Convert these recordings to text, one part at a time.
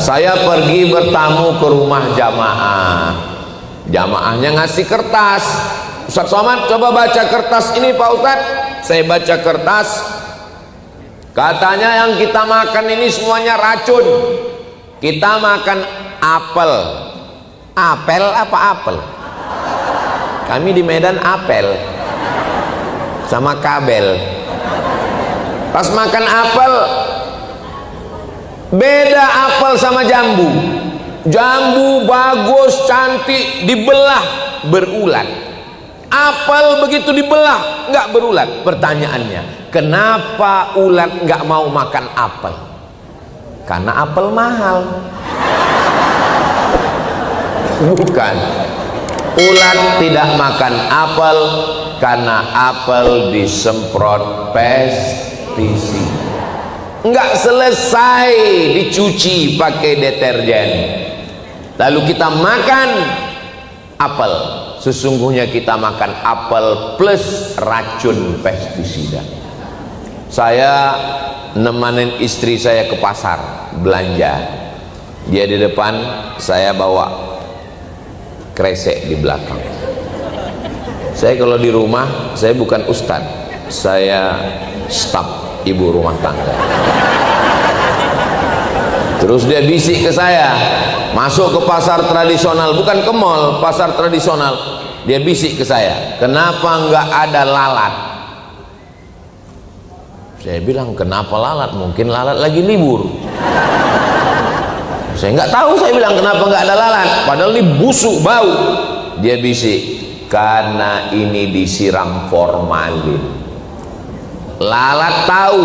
saya pergi bertamu ke rumah jamaah. Jamaahnya ngasih kertas. Ustaz Somad, coba baca kertas ini Pak Ustaz. Saya baca kertas. Katanya yang kita makan ini semuanya racun. Kita makan apel. Apel apa apel? Kami di Medan apel sama kabel. Pas makan apel, beda apel sama jambu. Jambu bagus, cantik, dibelah berulat. Apel begitu dibelah nggak berulat. Pertanyaannya, kenapa ulat nggak mau makan apel? Karena apel mahal. Bukan. Ulat tidak makan apel karena apel disemprot pestisida. Enggak selesai dicuci pakai deterjen, lalu kita makan apel. Sesungguhnya kita makan apel plus racun pestisida. Saya nemanin istri saya ke pasar belanja. Dia di depan, saya bawa kresek di belakang. Saya kalau di rumah, saya bukan ustadz, saya staf ibu rumah tangga. Terus dia bisik ke saya, masuk ke pasar tradisional, bukan ke mall, pasar tradisional. Dia bisik ke saya, kenapa nggak ada lalat? Saya bilang, kenapa lalat? Mungkin lalat lagi libur. Saya nggak tahu, saya bilang kenapa nggak ada lalat, padahal ini busuk bau. Dia bisik, karena ini disiram formalin. Lalat tahu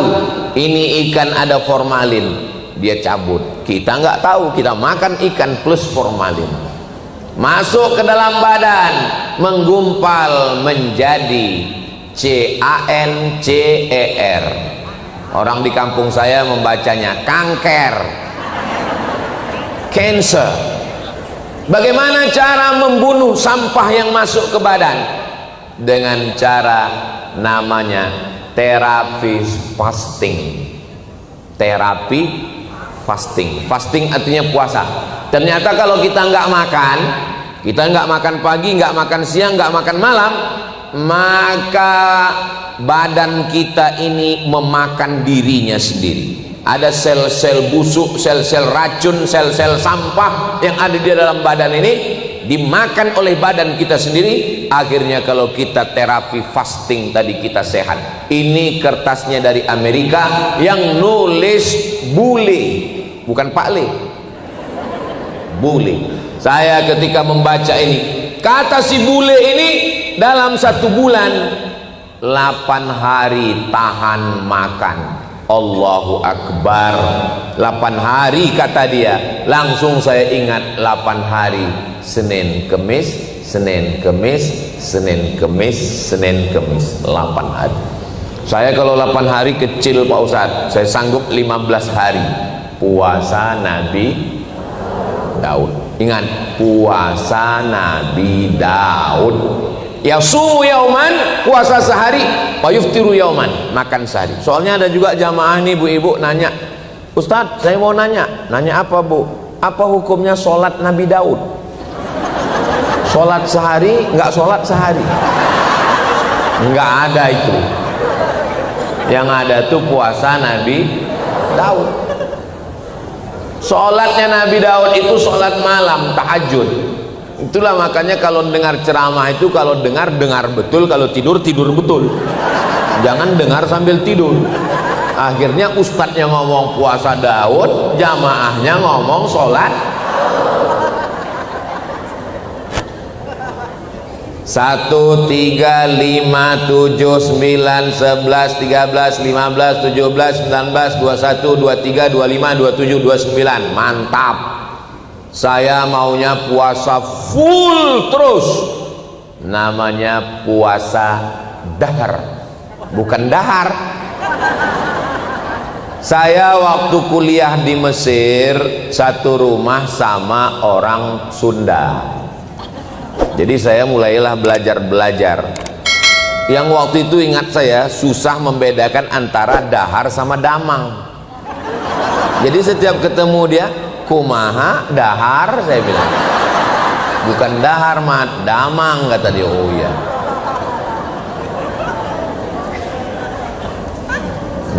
ini ikan ada formalin, dia cabut. Kita nggak tahu, kita makan ikan plus formalin, masuk ke dalam badan, menggumpal menjadi CANCER. Orang di kampung saya membacanya kanker, cancer. Bagaimana cara membunuh sampah yang masuk ke badan? Dengan cara namanya terapi fasting. Terapi fasting. Fasting artinya puasa. Ternyata kalau kita nggak makan, kita nggak makan pagi, nggak makan siang, nggak makan malam, maka badan kita ini memakan dirinya sendiri. Ada sel-sel busuk, sel-sel racun, sel-sel sampah yang ada di dalam badan ini dimakan oleh badan kita sendiri. Akhirnya kalau kita terapi fasting tadi kita sehat. Ini kertasnya dari Amerika yang nulis bule, bukan Pak Le, bule. Saya ketika membaca ini, kata si bule ini dalam 1 bulan 8 hari tahan makan. Allahu Akbar. 8 hari kata dia. Langsung saya ingat 8 hari, Senin Kemis, Senin Kemis, Senin Kemis, Senin Kemis, 8 hari. Saya kalau 8 hari kecil Pak Ustadz, saya sanggup 15 hari. Puasa Nabi Daud. Ingat, puasa Nabi Daud. Yasumu yauman, puasa sehari, wa yuftiru yauman, makan sehari. Soalnya ada juga jamaah nih ibu-ibu nanya, Ustadz saya mau nanya apa Bu? Apa hukumnya sholat Nabi Daud? Sholat sehari, nggak sholat sehari? Nggak ada itu. Yang ada tuh puasa Nabi Daud. Sholatnya Nabi Daud itu sholat malam, tahajud. Itulah makanya kalau dengar ceramah itu, kalau dengar betul, kalau tidur betul. Jangan dengar sambil tidur. Akhirnya ustadznya ngomong puasa Daud, jamaahnya ngomong sholat. 1, 3, 5, 7, 9, 11, 13, 15, 17, 19, 21, 23, 25, 27, 29. Mantap. Saya maunya puasa full terus. Namanya puasa dahar, bukan dahar. Saya waktu kuliah di Mesir satu rumah sama orang Sunda. Jadi saya mulailah belajar. Yang waktu itu ingat saya susah membedakan antara dahar sama damang. Jadi setiap ketemu dia, kumaha dahar, saya bilang. Bukan dahar mat, damang, kata dia. Oh iya.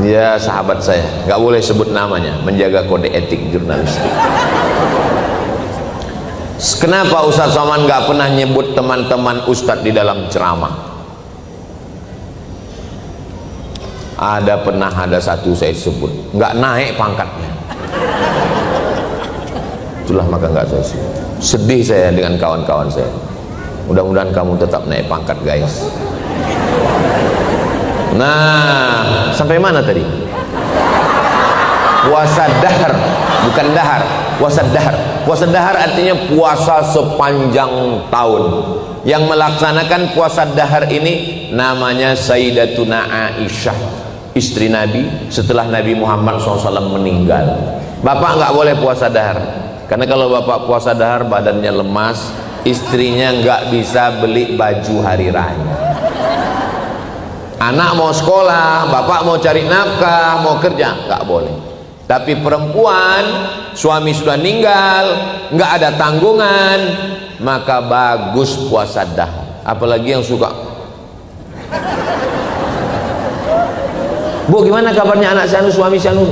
Dia sahabat saya, nggak boleh sebut namanya, menjaga kode etik jurnalistik. Kenapa Ustadz Somad nggak pernah nyebut teman-teman Ustadz di dalam ceramah? Ada satu saya sebut, nggak naik pangkatnya. Itulah maka nggak saya sebut. Sedih saya dengan kawan-kawan saya. Mudah-mudahan kamu tetap naik pangkat, guys. Nah, sampai mana tadi? Puasa dahar, bukan dahar. Puasa dahar. Puasa dahar artinya puasa sepanjang tahun. Yang melaksanakan puasa dahar ini namanya Sayyidatuna Aisyah, istri Nabi setelah Nabi Muhammad SAW meninggal. Bapak nggak boleh puasa dahar, karena kalau bapak puasa dahar badannya lemas, istrinya nggak bisa beli baju hari raya. Anak mau sekolah, bapak mau cari nafkah, mau kerja, nggak boleh. Tapi perempuan, suami sudah meninggal, nggak ada tanggungan, maka bagus puasa dahar. Apalagi yang suka, Bu, gimana kabarnya anak si anu, suami si anu?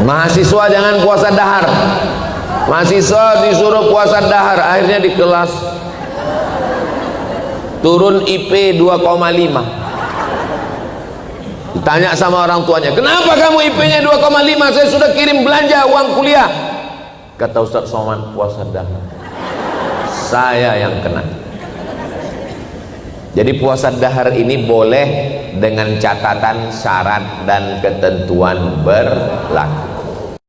Mahasiswa jangan puasa dahar. Mahasiswa disuruh puasa dahar, akhirnya di kelas turun IP 2,5. Ditanya sama orang tuanya, kenapa kamu IP-nya 2,5? Saya sudah kirim belanja uang kuliah. Kata Ustadz Somad, puasa dahar. Saya yang kena. Jadi puasa dahar ini boleh dengan catatan syarat dan ketentuan berlaku.